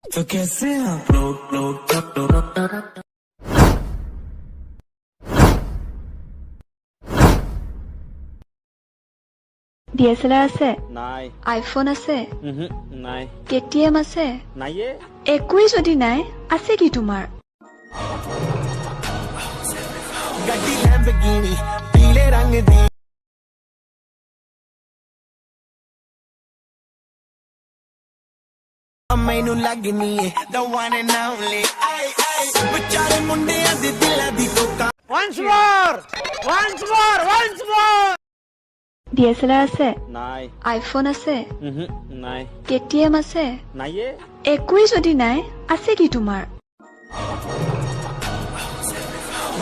तो कैसे आप लोग DSLR আছে নাই iPhone আছে নাই KTM আছে নাইয়ে একোই যদি নাই আছে কি তোমাৰ ਗੱਡੀ ਲੈਂਬਰਗਿਨੀ ਪੀਲੇ ਰੰਗ ਦੀ ਮੈਨੂੰ ਲੱਗਨੀ ਏ the one and only ਵਿਚਾਰੇ ਮੁੰਡਿਆਂ ਦੇ ਦਿਲਾਂ ਦੀ ਤੋਕਾ once more DSLR আছে নাই iPhone আছে নাই KTM আছে নাইয়ে একোই যদি নাই আছে কি তোমাৰ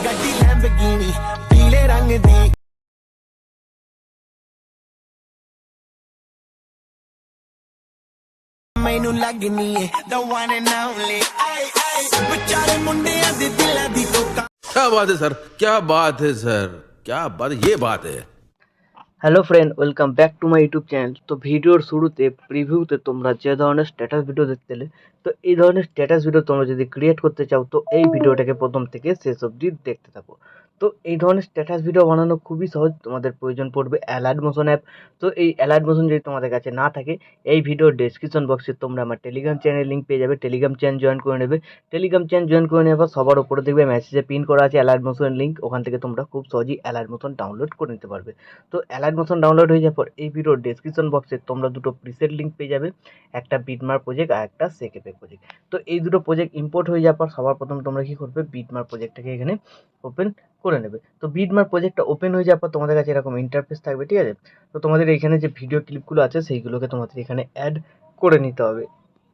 ਗੱਡੀ ਲੈਂਬਰਗਿਨੀ ਪੀਲੇ ਰੰਗ ਦੀ ਮੈਨੂੰ ਲੱਗਨੀ ਏ the one and only ਵਿਚਾਰੇ ਮੁੰਡਿਆਂ ਦੇ ਦਿਲਾਂ ਦੀ ਤੋਕਾ क्या बात है सर, क्या बात है सर, क्या बात, ये बात है। Hello friend, welcome back to my YouTube channel. তো ভিডিওর শুরুতে প্রিভিউতে তোমরা যে ধরনের স্ট্যাটাস ভিডিও দেখতে এলে, তো এই ধরনের স্ট্যাটাস ভিডিও তোমরা যদি ক্রিয়েট করতে চাও তো এই ভিডিওটাকে প্রথম থেকে শেষ অবধি দেখতে থাকো। তো এই ধরনের স্ট্যাটাস ভিডিও বানানো খুবই সহজ। তোমাদের প্রয়োজন পড়বে অ্যালাইট মোশন অ্যাপ। তো এই অ্যালাইট মোশন যদি তোমাদের কাছে না থাকে, এই ভিডিওর ডেসক্রিপশন বক্সে তোমরা আমার টেলিগ্রাম চ্যানেলের লিঙ্ক পেয়ে যাবে। টেলিগ্রাম চ্যানেল জয়েন করে নেবে। টেলিগ্রাম চ্যানেল জয়েন করে নেওয়ার পর সবার উপরে দেখবে মেসেজে পিন করা আছে অ্যালাইট মোশনের লিঙ্ক। ওখান থেকে তোমরা খুব সহজেই অ্যালাইট মোশন ডাউনলোড করে নিতে পারবে। তো অ্যালাইট মোশন ডাউনলোড হয়ে যাওয়ার পর এই ভিডিওর ডেসক্রিপশন বক্সে তোমরা দুটো প্রিসেট লিঙ্ক পেয়ে যাবে, একটা বিটমার প্রজেক্ট আর একটা সেকেপেক প্রজেক্ট। তো এই দুটো প্রজেক্ট ইম্পোর্ট হয়ে যাওয়ার পর সবার প্রথম তোমরা কি করবে, বিটমার প্রজেক্টটাকে এখানে ওপেন করে নেবে। তো বিটমার প্রজেক্টটা ওপেন হয়ে যাওয়ার পর তোমাদের কাছে এরকম ইন্টারফেস থাকবে, ঠিক আছে। তো তোমাদের এখানে যে ভিডিও ক্লিপগুলো আছে সেইগুলোকে তোমাদের এখানে অ্যাড করে নিতে হবে।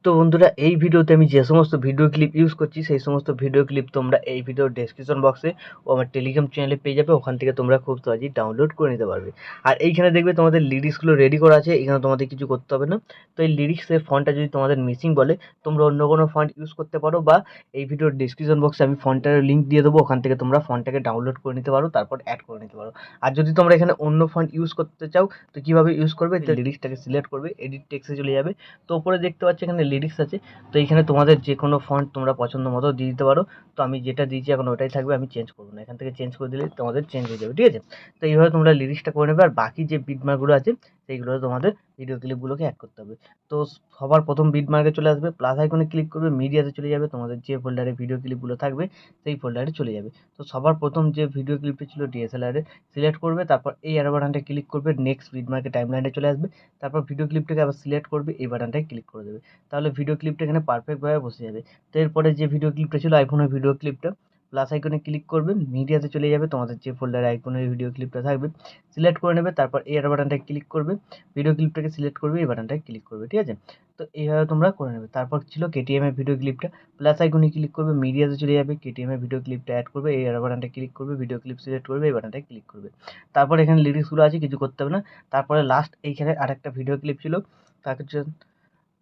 তো বন্ধুরা, এই ভিডিওতে আমি যে সমস্ত ভিডিও ক্লিপ ইউজ করছি সেই সমস্ত ভিডিও ক্লিপ তোমরা এই ভিডিওর ডেসক্রিপশন বক্সে ও আমার টেলিগ্রাম চ্যানেলে পেয়ে যাবে। ওখান থেকে তোমরা খুব সহজেই ডাউনলোড করে নিতে পারবে। আর এইখানে দেখবে তোমাদের লিরিক্সগুলো রেডি করা আছে, এখানে তোমাদের কিছু করতে হবে না। তো এই লিরিক্সের ফন্টটা যদি তোমাদের মিসিং বলে তোমরা অন্য কোনো ফন্ট ইউজ করতে পারো, বা এই ভিডিওর ডেসক্রিপশন বক্সে আমি ফন্টটার লিঙ্ক দিয়ে দেবো, ওখান থেকে তোমরা ফন্টটাকে ডাউনলোড করে নিতে পারো, তারপর অ্যাড করে নিতে পারো। আর যদি তোমরা এখানে অন্য ফন্ট ইউজ করতে চাও তো কীভাবে ইউজ করবে, লিরিক্সটাকে সিলেক্ট করবে, এডিট টেক্সটে চলে যাবে। তো উপরে দেখতে পাচ্ছ এখানে লিরিক্স আছে। তো এইখানে তোমাদের যে কোনো ফন্ট তোমরা পছন্দ মতো দিয়ে দিতে পারো। তো আমি যেটা দিয়েছি এখন ওটাই থাকবে, আমি চেঞ্জ করবো না। এখান থেকে চেঞ্জ করে দিলে তোমাদের চেঞ্জ হয়ে যাবে, ঠিক আছে। তো এইভাবে তোমরা লিরিক্সটা করে নেবে। আর বাকি যে বিটমার্কগুলো আছে সেইগুলো তোমাদের ভিডিও ক্লিপগুলোকে অ্যাড করতে হবে। তো সবার প্রথম বিটমার্কে চলে আসবে, প্লাস আইকনে ক্লিক করবে, মিডিয়াতে চলে যাবে, তোমাদের যে ফোল্ডারে ভিডিও ক্লিপগুলো থাকবে সেই ফোল্ডারে চলে যাবে। তো সবার প্রথম যে ভিডিও ক্লিপটা ছিল ডিএসএলআরে সিলেক্ট করবে, তারপর এই অ্যারো বাটনটা ক্লিক করবে, নেক্সট বিটমার্কে টাইমলাইনে চলে আসবে, তারপর ভিডিও ক্লিপটাকে আবার সিলেক্ট করবে, এই বাটনটায় ক্লিক করে দেবে। তাহলে ভিডিও ক্লিপটা এখানে পারফেক্টভাবে বসে যাবে। তো এরপরে যে ভিডিও ক্লিপটা ছিল আইফোনের ভিডিও ক্লিপটা, প্লাস আইকনে ক্লিক করবে, মিডিয়াতে চলে যাবে, তোমাদের যে ফোল্ডারে আইফোনের ভিডিও ক্লিপটা থাকবে সিলেক্ট করে নেবে, তারপর এই অ্যারো বাটনটায় ক্লিক করবে, ভিডিও ক্লিপটাকে সিলেক্ট করবে, এই বাটনটায় ক্লিক করবে, ঠিক আছে। তো এইভাবে তোমরা করে নেবে। তারপর ছিল কেটিএম এর ভিডিও ক্লিপটা, প্লাস আইকনে ক্লিক করবে, মিডিয়াতে চলে যাবে, কেটিএম এর ভিডিও ক্লিপটা অ্যাড করবে, এই অ্যারো বাটনটায় ক্লিক করবে, ভিডিও ক্লিপ সিলেক্ট করবে, এই বাটনটায় ক্লিক করবে। তারপর এখানে লিরিক্সগুলো আছে, কিছু করতে হবে না। তারপরে লাস্ট এইখানে আরেকটা ভিডিও ক্লিপ ছিল তাকে,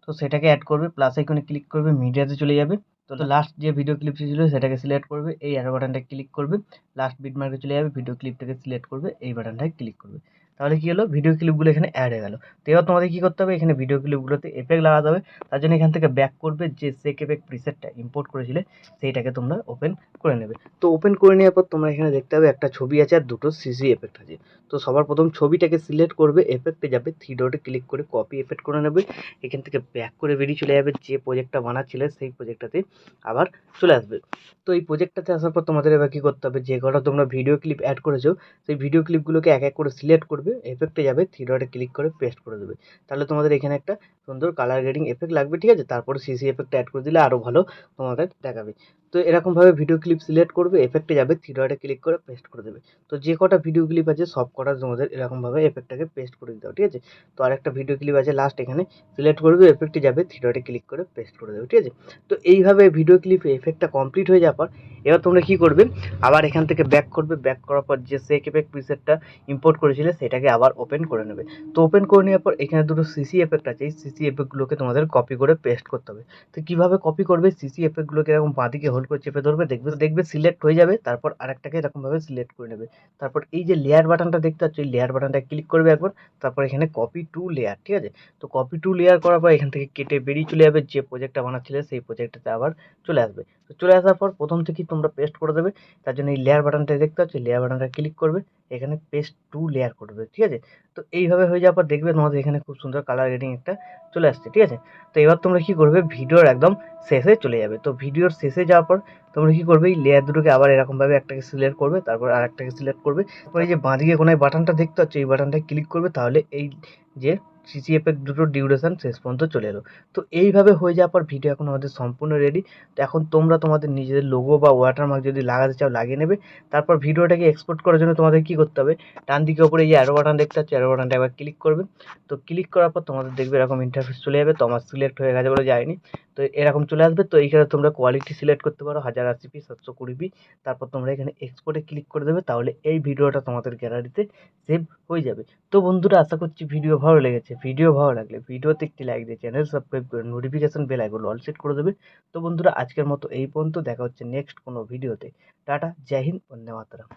তো সেটাকে অ্যাড করবে, প্লাস আইকনে ক্লিক করবে, মিডিয়াতে চলে যাবে। তো লাস্ট যে ভিডিও ক্লিপটি ছিল সেটাকে সিলেক্ট করবে, এই অ্যারো বাটনটা ক্লিক করবে, লাস্ট বিটমার্কে চলে যাবে, ভিডিও ক্লিপটাকে সিলেক্ট করবে, এই বাটনটায় ক্লিক করবে। তাহলে কি হলো, ভিডিও ক্লিপগুলো এখানে অ্যাড হয়ে গেল। তো এবার তোমাদের কী করতে হবে, এখানে ভিডিও ক্লিপগুলোতে এফেক্ট লাগাতে হবে। তার জন্য এখান থেকে ব্যাক করবে, যে সেক এফেক্ট প্রিসেটটা ইম্পোর্ট করেছিলে সেইটাকে তোমরা ওপেন করে নেবে। তো ওপেন করে নেওয়ার পর তোমরা এখানে দেখতে হবে একটা ছবি আছে আর দুটো সিসি এফেক্ট আছে। তো সবার প্রথম ছবিটাকে সিলেক্ট করবে, এফেক্টে যাবে, থ্রি ডটে ক্লিক করে কপি এফেক্ট করে নেবে। এখান থেকে ব্যাক করে বেরিয়ে চলে যাবে, যে প্রজেক্টটা বানাচ্ছিলে সেই প্রজেক্টটাতে আবার চলে আসবে। তো এই প্রজেক্টটাতে আসার পর তোমাদের এবার কী করতে হবে, যে কটা তোমরা ভিডিও ক্লিপ অ্যাড করেছো সেই ভিডিও ক্লিপগুলোকে এক এক করে সিলেক্ট করবে, এফেক্টে যাবে, থ্রি ডটে ক্লিক করে পেস্ট করে দেবে। তাহলে তোমাদের এখানে একটা সুন্দর কালার গ্রেডিং এফেক্ট লাগবে, ঠিক আছে। তারপরে সিসি এফেক্ট অ্যাড করে দিলে আরও ভালো তোমাদের দেখাবে। তো এরকমভাবে ভিডিও ক্লিপ সিলেক্ট করবে, এফেক্টে যাবে, থ্রি ডটে ক্লিক করে পেস্ট করে দেবে। তো যে কটা ভিডিও ক্লিপ আছে সব কটা তোমাদের এরকমভাবে এফেক্টটাকে পেস্ট করে দিতে হবে, ঠিক আছে। তো আরেকটা ভিডিও ক্লিপ আছে লাস্ট, এখানে সিলেক্ট করবে, এফেক্টে যাবে, থ্রি ডটে ক্লিক করে পেস্ট করে দেবে, ঠিক আছে। তো এইভাবে ভিডিও ক্লিপে এফেক্টটা কমপ্লিট হয়ে যাওয়ার পর এবার তোমরা কী করবে, আবার এখান থেকে ব্যাক করবে, ব্যাক করার পর যে সেক এফেক্ট প্রিসেটটা ইম্পোর্ট করেছিলে সেটাকে আবার ওপেন করে নেবে। তো ওপেন করে নেওয়ার পর এখানে দুটো সিসি এফেক্ট আছে, এই সিসি এফেক্টগুলোকে তোমাদের কপি করে পেস্ট করতে হবে। তো কীভাবে কপি করবে, সিসি এফেক্টগুলোকে এরকম বাঁদিকে হোল্ড করে চেপে ধরবে, দেখবে সিলেক্ট হয়ে যাবে। তারপর আরেকটাকে এরকমভাবে সিলেক্ট করে নেবে। তারপর এই যে লেয়ার বাটনটা দেখতে পাচ্ছ, এই লেয়ার বাটনটা ক্লিক করবে একবার। তারপর এখানে কপি টু লেয়ার, ঠিক আছে? তো কপি টু লেয়ার করার পর এখান থেকে কেটে বেরিয়ে চলে যাবে, যে প্রজেক্টটা বানাচ্ছিলে সেই প্রজেক্টটাতে আবার চলে আসবে। তো চলে আসার পর প্রথম থেকেই তোমরা পেস্ট করে দেবে। তার জন্য এই লেয়ার বাটনটা দেখতে পাচ্ছ, লেয়ার বাটনটা ক্লিক করবে, এখানে পেস্ট টু লেয়ার করবে, ঠিক আছে? তো এইভাবে হয়ে যাওয়ার পর দেখবে তোমাদের এখানে খুব সুন্দর কালার গ্রেডিং একটা চলে আসছে, ঠিক আছে? তো এবার তোমরা কি করবে, ভিডিওর একদম শেষে চলে যাবে। তো ভিডিওর শেষে যাওয়ার পর তোমরা কি করবে, এই লেয়ার দুটোকে আবার এরকমভাবে একটাকে সিলেক্ট করবে, তারপর আরেকটাকে সিলেক্ট করবে। তারপর এই যে বাঁদিকে কোনায় বাটনটা দেখতে পাচ্ছ, এই বাটনটা ক্লিক করবে, তাহলে এই যে সিসি এফেক্ট দুটোর ডিউরেশন শেষ পর্যন্ত চলে এলো। তো এইভাবে হয়ে যাওয়ার পর ভিডিও এখন আমাদের সম্পূর্ণ রেডি। তো এখন তোমরা তোমাদের নিজেদের লোগো বা ওয়াটারমার্ক যদি লাগাতে চাও লাগিয়ে নেবে। তারপর ভিডিওটাকে এক্সপোর্ট করার জন্য তোমাদের কি করতে হবে, ডান দিকে ওপরে এই যে অ্যারো বাটন দেখতে পাচ্ছ, অ্যারো বাটনটা একবার ক্লিক করবে। তো ক্লিক করার পর তোমাদের দেখবে এরকম ইন্টারফেস চলে যাবে। তো আমার সিলেক্ট হয়ে গেছে বলে যায়নি, তো এরকম চলে আসবে। তো এইখানে তোমরা কোয়ালিটি সিলেক্ট করতে পারো 1080p 720p। তারপর তোমরা এখানে এক্সপোর্টে ক্লিক করে দেবে, তাহলে এই ভিডিওটা তোমাদের গ্যালারিতে সেভ হয়ে যাবে। তো বন্ধুরা, আশা করছি ভিডিও ভালো লেগেছে। ভিডিও ভালো লাগলে ভিডিওতে একটি লাইক দিয়ে চ্যানেল সাবস্ক্রাইব করে notification bell icon all set করে দেবে। তো বন্ধুরা, আজকের মতো এই পর্যন্ত। দেখা হচ্ছে নেক্সট কোনো ভিডিওতে। টাটা, জয় হিন্দ, বন্দে মাতরম।